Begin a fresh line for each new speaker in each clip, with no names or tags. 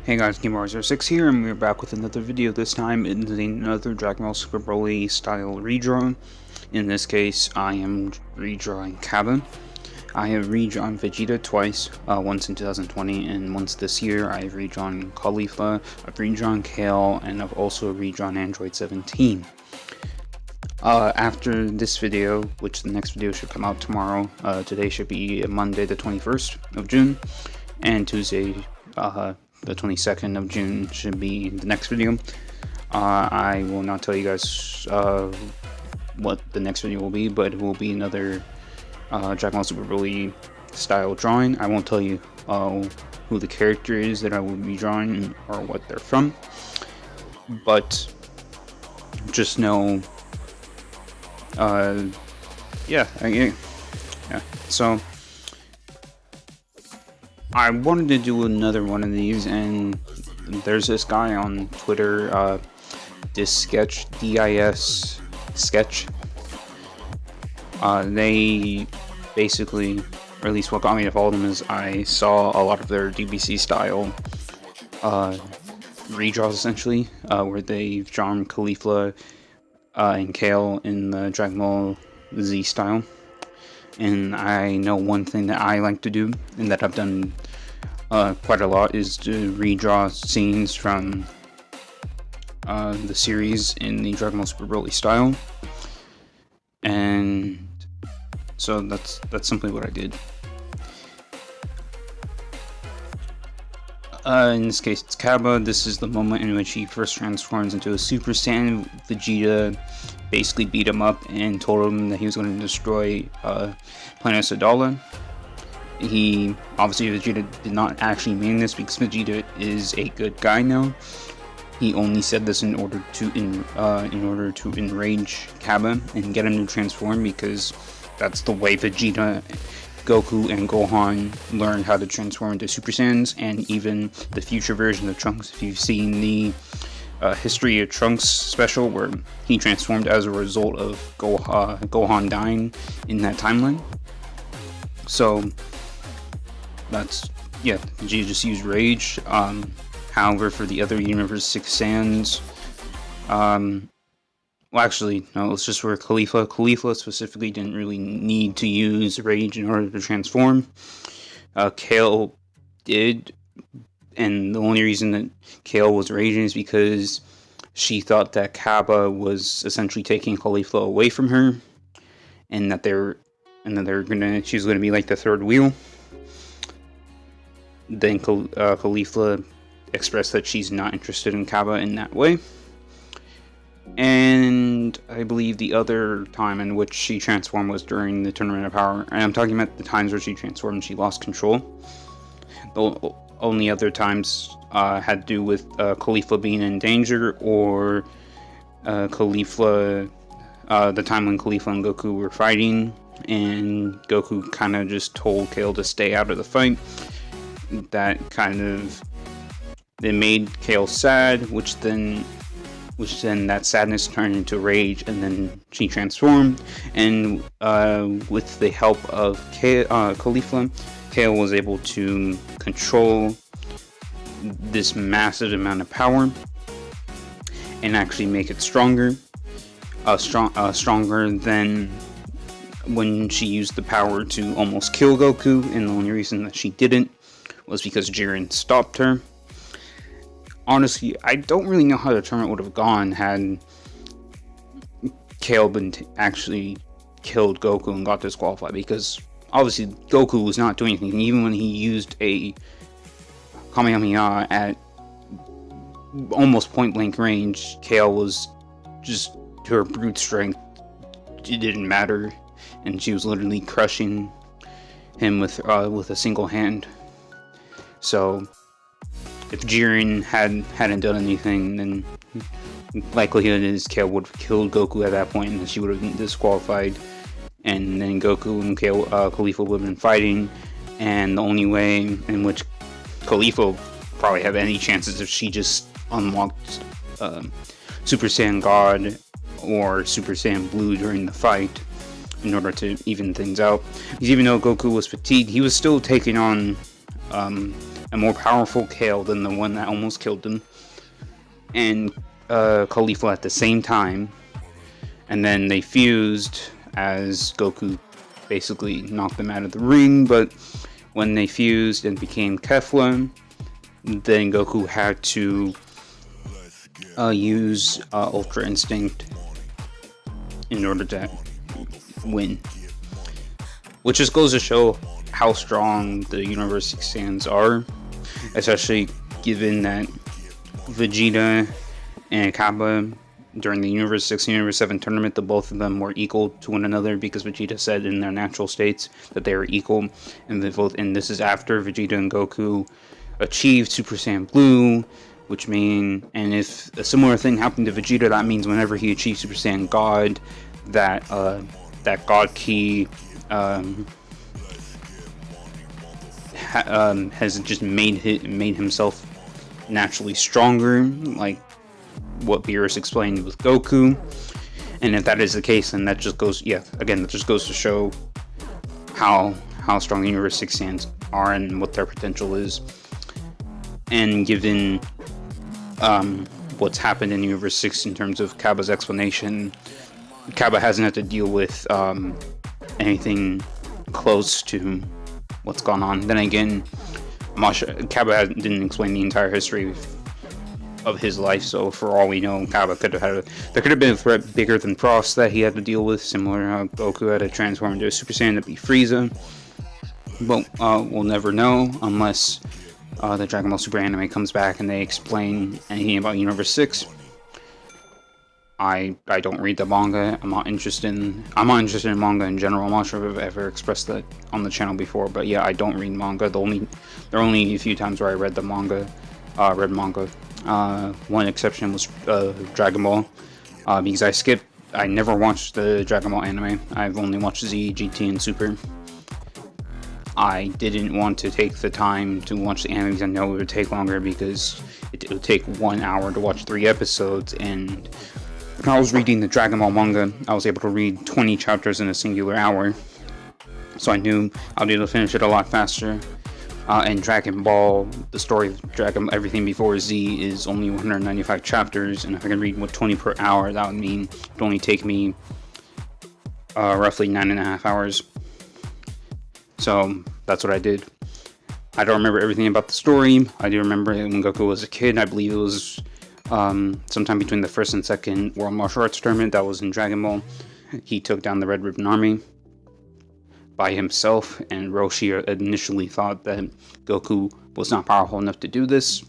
Hey guys, GameR06 here, and we're back with another video. This time in another Dragon Ball Super Broly style redraw. In this case, I am redrawing Cabba. I have redrawn Vegeta twice, once in 2020 and once this year. I've redrawn Caulifla, I've redrawn Kale, and I've also redrawn Android 17. After this video, which the next video should come out tomorrow, today should be Monday the 21st of June, and Tuesday, the 22nd of June should be the next video. I will not tell you guys what the next video will be, but it will be another Dragon Ball Super Broly style drawing. I won't tell you who the character is that I will be drawing or what they're from, but just know, yeah. So I wanted to do another one of these, and there's this guy on Twitter, DIS Sketch. They basically, or at least what got me to follow them, is I saw a lot of their DBC style redraws, essentially, where they've drawn Caulifla and Kale in the Dragon Ball Z style. And I know one thing that I like to do, and that I've done quite a lot, is to redraw scenes from the series in the Dragon Ball Super Broly style. And so that's simply what I did. In this case, it's Cabba. This is the moment in which he first transforms into a Super Saiyan. Vegeta basically beat him up and told him that he was going to destroy Planet Sadala. Obviously Vegeta did not actually mean this, because Vegeta is a good guy now. He only said this in order to enrage Cabba and get him to transform, because that's the way Vegeta, Goku, and Gohan learned how to transform into Super Saiyans, and even the future version of Trunks. If you've seen the History of Trunks special, where he transformed as a result of Gohan dying in that timeline. So that's, yeah, Vegeta just used Rage. However, for the other Universe 6 Saiyans, well, actually, no, it's just for Caulifla specifically didn't really need to use Rage in order to transform. Kale did, and the only reason that Kale was raging is because she thought that Cabba was essentially taking Caulifla away from her, and that she was gonna be like the third wheel. Then Caulifla expressed that she's not interested in Cabba in that way. And I believe the other time in which she transformed was during the Tournament of Power. And I'm talking about the times where she transformed and she lost control. The only other times had to do with Caulifla being in danger, or Caulifla, the time when Caulifla and Goku were fighting, and Goku kind of just told Kale to stay out of the fight. That kind of, it made Kale sad, which then that sadness turned into rage, and then she transformed, and with the help of Caulifla, Kale was able to control this massive amount of power and actually make it stronger, stronger than when she used the power to almost kill Goku. And the only reason that she didn't was because Jiren stopped her. Honestly, I don't really know how the tournament would have gone had Kale been actually killed Goku and got disqualified, because obviously Goku was not doing anything. Even when he used a Kamehameha at almost point blank range, Kale was just, to her brute strength, it didn't matter, and she was literally crushing him with a single hand. So if Jiren hadn't done anything, then likelihood is Kale would have killed Goku at that point, and she would have been disqualified. And then Goku and Caulifla would have been fighting, and the only way in which Caulifla probably have any chances if she just unlocked Super Saiyan God or Super Saiyan Blue during the fight in order to even things out. Because even though Goku was fatigued, he was still taking on a more powerful Kale than the one that almost killed him, and Caulifla at the same time, and then they fused as Goku basically knocked them out of the ring. But when they fused and became Kefla, then Goku had to use Ultra Instinct in order to win, which just goes to show how strong the Universe 6 Saiyans are, especially given that Vegeta and Cabba during the Universe 6 and Universe 7 tournament, the both of them were equal to one another, because Vegeta said in their natural states that they were equal, and this is after Vegeta and Goku achieved Super Saiyan Blue, which mean, and if a similar thing happened to Vegeta, that means whenever he achieves Super Saiyan God, that that God Ki has just made himself naturally stronger, like what Beerus explained with Goku. And if that is the case, then that just goes, that just goes to show how strong the Universe 6 Saiyans are and what their potential is. And given what's happened in Universe 6 in terms of Cabba's explanation, Cabba hasn't had to deal with anything close to what's gone on. Then again, Cabba didn't explain the entire history of his life, so for all we know, Cabba there could have been a threat bigger than Frost that he had to deal with, similar to how Goku had to transform into a Super Saiyan to be Frieza. But we'll never know unless the Dragon Ball Super anime comes back and they explain anything about Universe 6. I don't read the manga. I'm not interested in manga in general. I'm not sure if I've ever expressed that on the channel before, but yeah, I don't read manga. There are only a few times where I read manga. One exception was Dragon Ball, because I never watched the Dragon Ball anime. I've only watched Z, GT, and Super. I didn't want to take the time to watch the anime because I know it would take longer, because it would take 1 hour to watch 3 episodes, and when I was reading the Dragon Ball manga, I was able to read 20 chapters in a singular hour, so I knew I'd be able to finish it a lot faster. And Dragon Ball, the story of everything before Z is only 195 chapters, and if I can read 20 per hour, that would mean it would only take me roughly 9.5 hours. So that's what I did. I don't remember everything about the story. I do remember when Goku was a kid. I believe it was sometime between the first and second World Martial Arts Tournament that was in Dragon Ball. He took down the Red Ribbon Army by himself, and Roshi initially thought that Goku was not powerful enough to do this.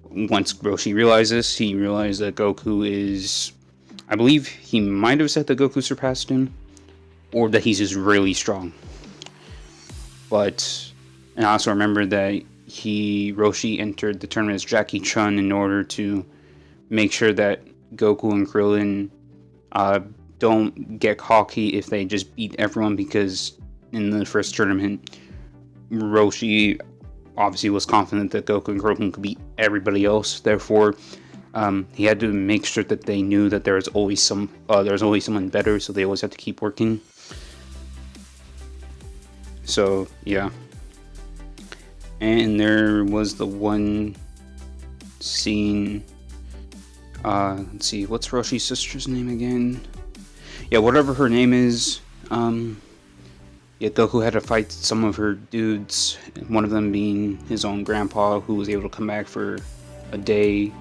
Once Roshi realized this, he realized that Goku is, I believe he might have said that Goku surpassed him, or that he's just really strong. And I also remember that Roshi entered the tournament as Jackie Chun in order to make sure that Goku and Krillin don't get cocky if they just beat everyone, because in the first tournament, Roshi obviously was confident that Goku and Krillin could beat everybody else. Therefore, he had to make sure that they knew that there was always someone better, so they always had to keep working. So yeah, and there was the one scene. Let's see, what's Roshi's sister's name again? Yeah, whatever her name is. Yeah, Goku had to fight some of her dudes, one of them being his own grandpa, who was able to come back for a day.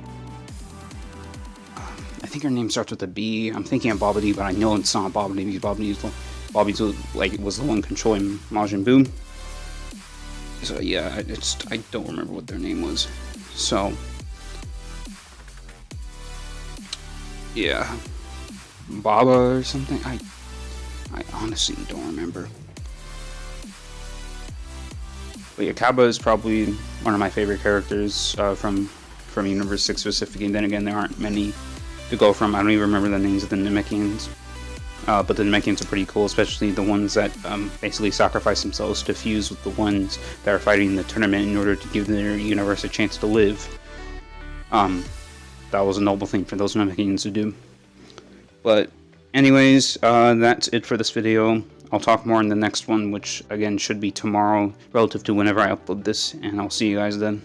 I think her name starts with a B. I'm thinking of Babidi, but I know it's not Babidi, because Babidi was the one controlling Majin Buu. So yeah, I don't remember what their name was. So yeah, Baba or something. I honestly don't remember. But yeah, Cabba is probably one of my favorite characters from Universe 6 specifically. And then again, there aren't many to go from. I don't even remember the names of the Namekians. But the Namekians are pretty cool, especially the ones that basically sacrifice themselves to fuse with the ones that are fighting in the tournament in order to give their universe a chance to live. That was a noble thing for those Namekians to do. But anyways, that's it for this video. I'll talk more in the next one, which again should be tomorrow relative to whenever I upload this, and I'll see you guys then.